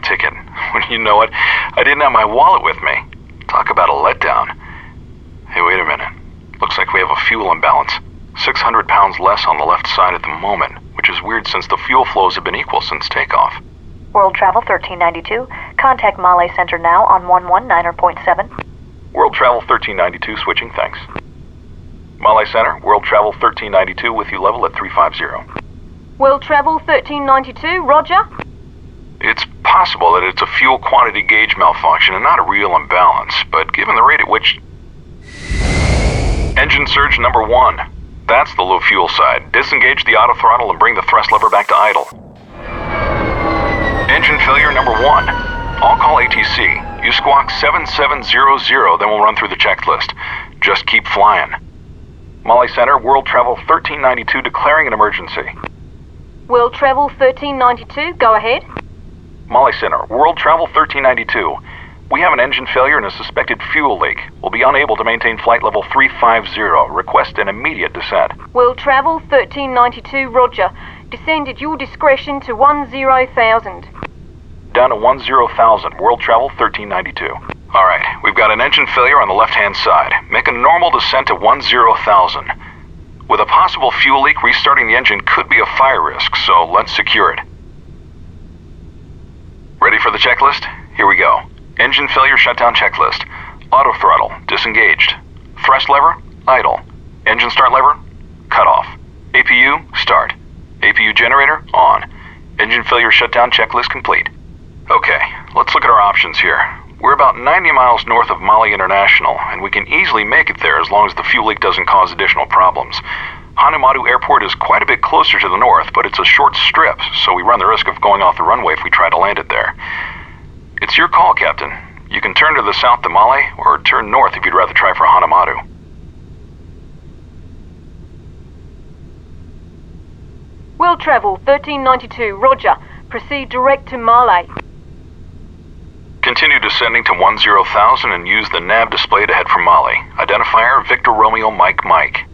ticket. When you know it, I didn't have my wallet with me. Talk about a letdown. Hey, wait a minute. Looks like we have a fuel imbalance. 600 pounds less on the left side at the moment, which is weird since the fuel flows have been equal since takeoff. World Travel 1392. Contact Male Center now on 119.7. World Travel 1392, switching, thanks. Male Center, World Travel 1392 with you level at 350. World Travel 1392, roger. It's possible that it's a fuel quantity gauge malfunction and not a real imbalance, but given the rate at which... Engine surge number 1. That's the low fuel side. Disengage the auto throttle and bring the thrust lever back to idle. Engine failure number 1. I'll call ATC. You squawk 7700, then we'll run through the checklist. Just keep flying. Male Center, World Travel 1392 declaring an emergency. World Travel 1392, go ahead. Male Center, World Travel 1392. We have an engine failure and a suspected fuel leak. We'll be unable to maintain flight level 350. Request an immediate descent. World Travel 1392, roger. Descend at your discretion to 10,000. Down to 10,000, World Travel 1392. All right, we've got an engine failure on the left-hand side. Make a normal descent to 10,000. With a possible fuel leak, restarting the engine could be a fire risk, so let's secure it. Ready for the checklist? Here we go. Engine failure shutdown checklist. Auto throttle, disengaged. Thrust lever, idle. Engine start lever, cut off. APU, start. APU generator, on. Engine failure shutdown checklist complete. Okay, let's look at our options here. We're about 90 miles north of Mali International, and we can easily make it there as long as the fuel leak doesn't cause additional problems. Hanamadu Airport is quite a bit closer to the north, but it's a short strip, so we run the risk of going off the runway if we try to land it there. It's your call, Captain. You can turn to the south to Mali, or turn north if you'd rather try for Hanamadu. World Travel 1392, roger. Proceed direct to Male. Continue descending to 10,000 and use the nav display to head for Mali. Identifier, Victor Romeo Mike Mike.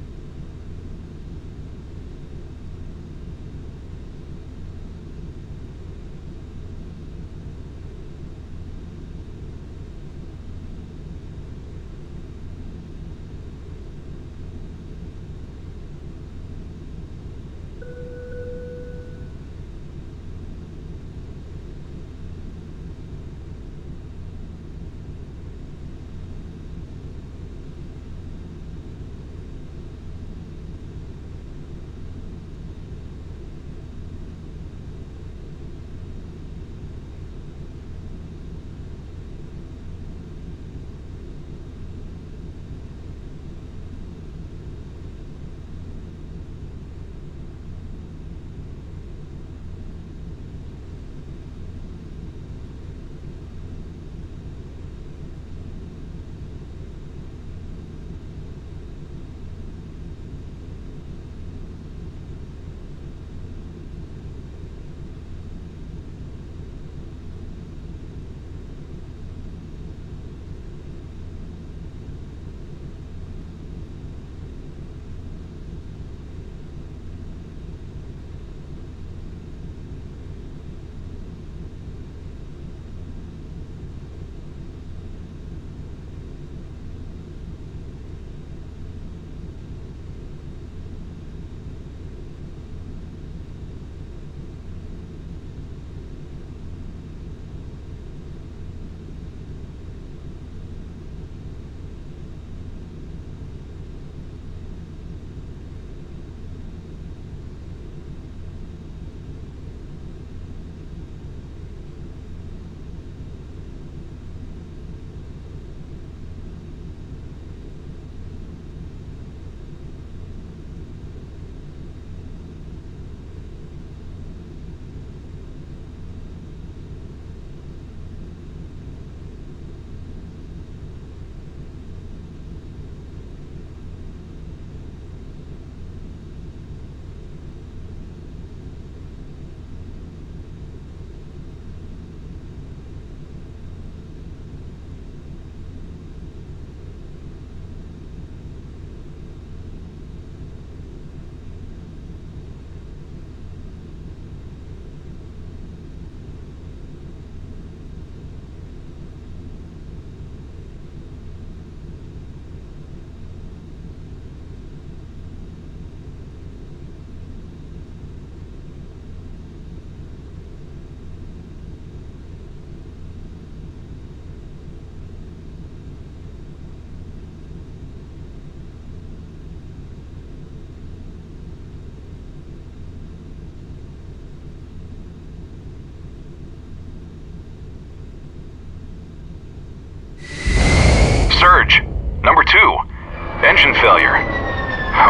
Engine failure.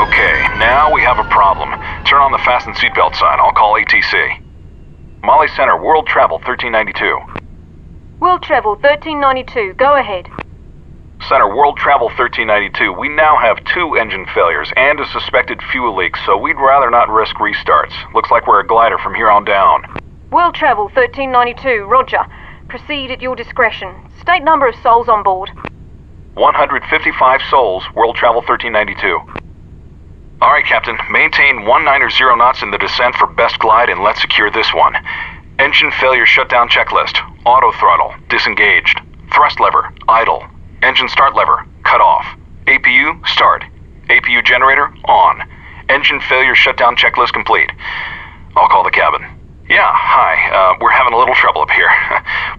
Okay, now we have a problem. Turn on the fasten seatbelt sign. I'll call ATC. Molly Center, World Travel 1392. World Travel 1392, go ahead. Center, World Travel 1392. We now have 2 engine failures and a suspected fuel leak, so we'd rather not risk restarts. Looks like we're a glider from here on down. World Travel 1392, roger. Proceed at your discretion. State number of souls on board. 155 souls, World Travel 1392. All right, Captain. Maintain 190 knots in the descent for best glide and let's secure this one. Engine failure shutdown checklist. Auto throttle, disengaged. Thrust lever, idle. Engine start lever, cut off. APU, start. APU generator, on. Engine failure shutdown checklist complete. I'll call the cabin. Yeah, hi. We're having a little trouble up here.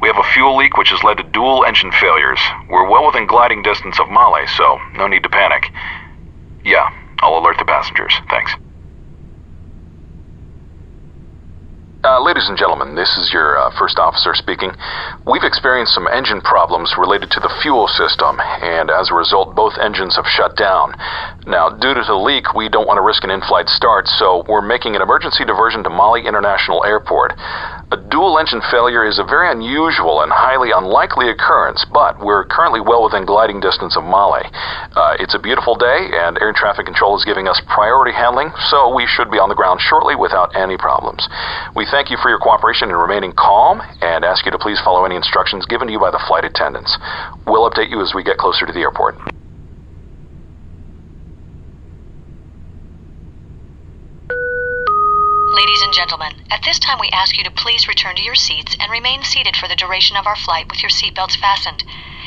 We have a fuel leak which has led to dual engine failures. We're well within gliding distance of Male, so no need to panic. Yeah, I'll alert the passengers. Thanks. Ladies and gentlemen, this is your first officer speaking. We've experienced some engine problems related to the fuel system, and as a result, both engines have shut down. Now, due to the leak, we don't want to risk an in-flight start, so we're making an emergency diversion to Mali International Airport. A dual engine failure is a very unusual and highly unlikely occurrence, but we're currently well within gliding distance of Mali. It's a beautiful day, and air traffic control is giving us priority handling, so we should be on the ground shortly without any problems. We thank you for your cooperation in remaining calm and ask you to please follow any instructions given to you by the flight attendants. We'll update you as we get closer to the airport. Ladies and gentlemen, at this time we ask you to please return to your seats and remain seated for the duration of our flight with your seatbelts fastened.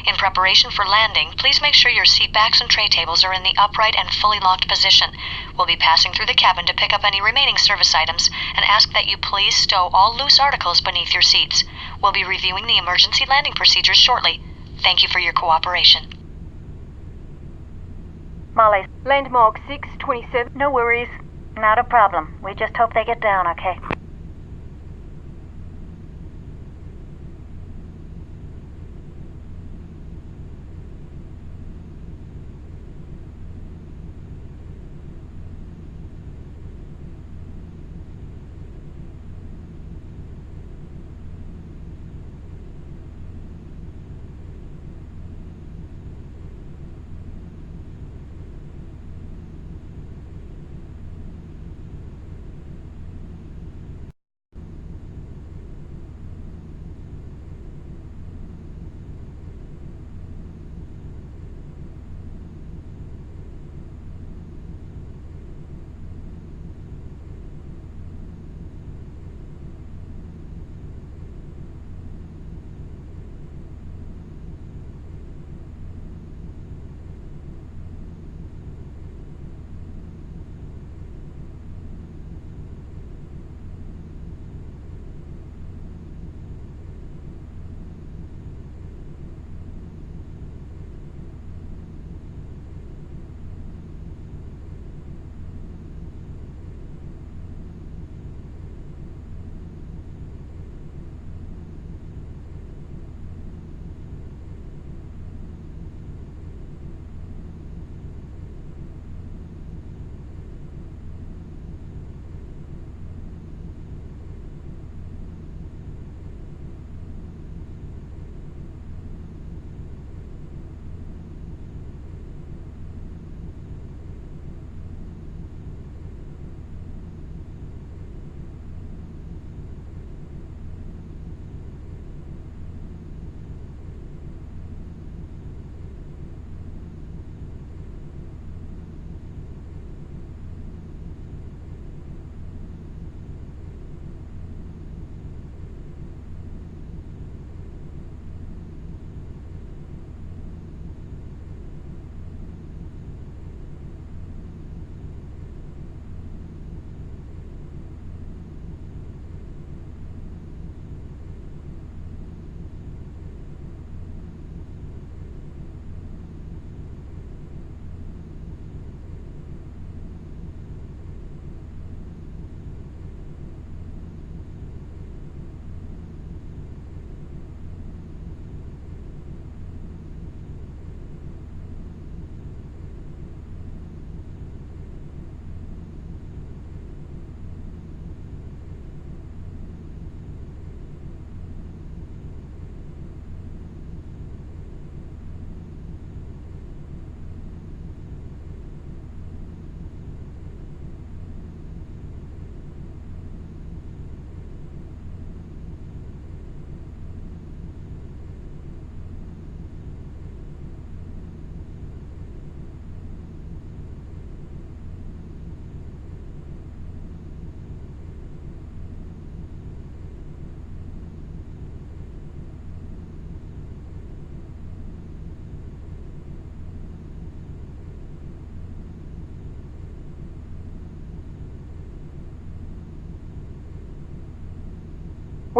In preparation for landing, please make sure your seat backs and tray tables are in the upright and fully locked position. We'll be passing through the cabin to pick up any remaining service items and ask that you please stow all loose articles beneath your seats. We'll be reviewing the emergency landing procedures shortly. Thank you for your cooperation. Molly, Landmark 627. no worries. Not a problem. We just hope they get down, okay?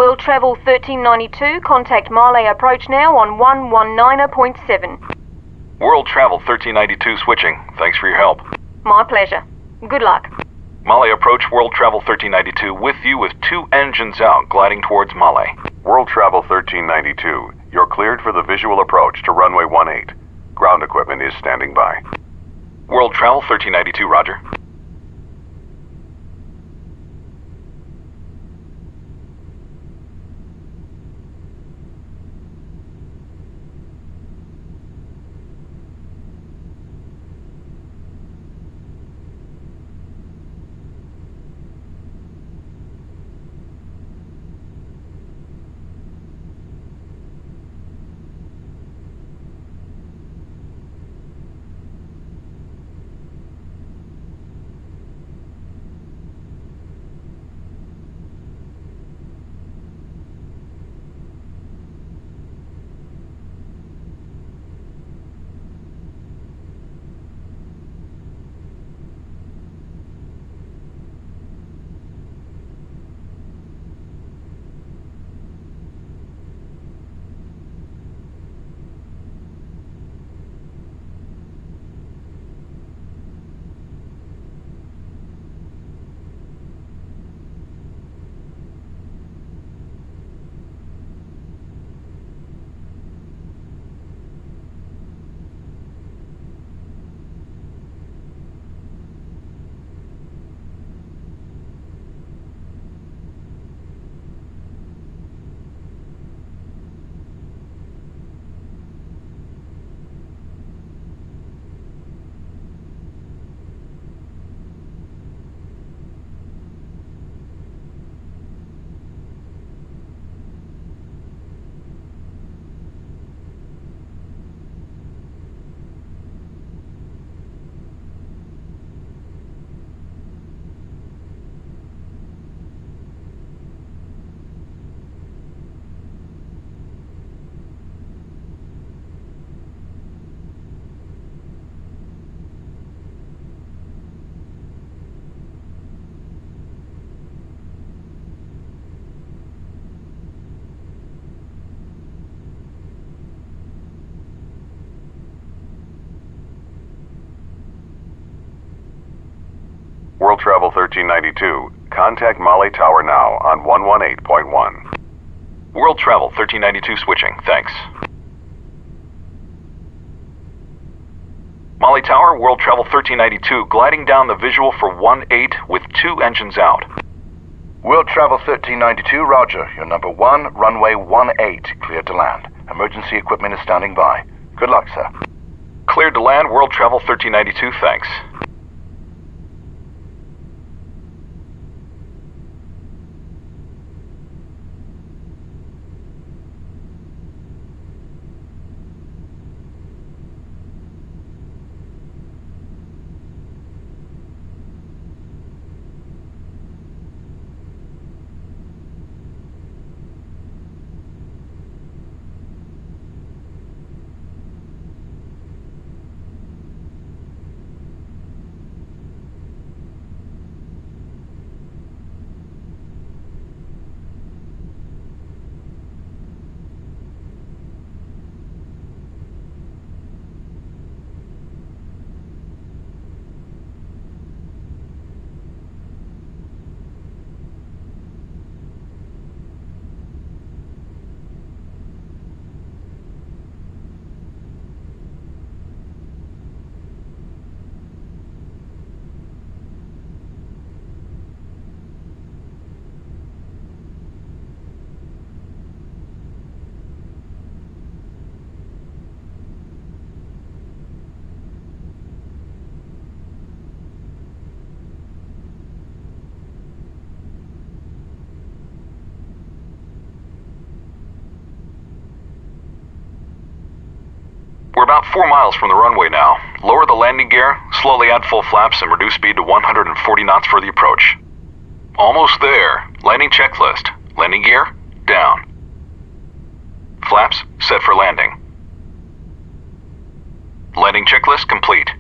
World Travel 1392, contact Male approach now on 119.7. World Travel 1392 switching. Thanks for your help. My pleasure. Good luck. Male approach World Travel 1392 with you with 2 engines out, gliding towards Male. World Travel 1392, you're cleared for the visual approach to runway 18. Ground equipment is standing by. World Travel 1392, roger. World Travel 1392, contact Male Tower now on 118.1. World Travel 1392 switching. Thanks. Male Tower, World Travel 1392, gliding down the visual for 18 with 2 engines out. World Travel 1392, roger. You're number 1, runway 18, cleared to land. Emergency equipment is standing by. Good luck, sir. Cleared to land, World Travel 1392, thanks. We're about 4 miles from the runway now. Lower the landing gear, slowly add full flaps, and reduce speed to 140 knots for the approach. Almost there. Landing checklist. Landing gear, down. Flaps, set for landing. Landing checklist complete.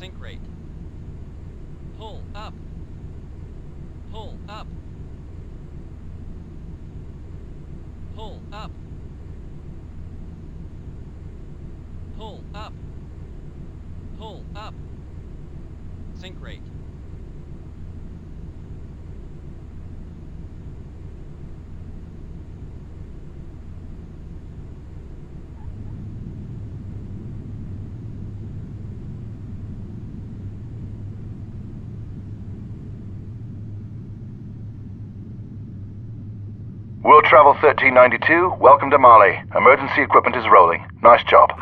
Sink rate. Pull up. Pull up. Pull up. Pull up. Pull up. Sink rate. World Travel 1392, welcome to Mali. Emergency equipment is rolling. Nice job.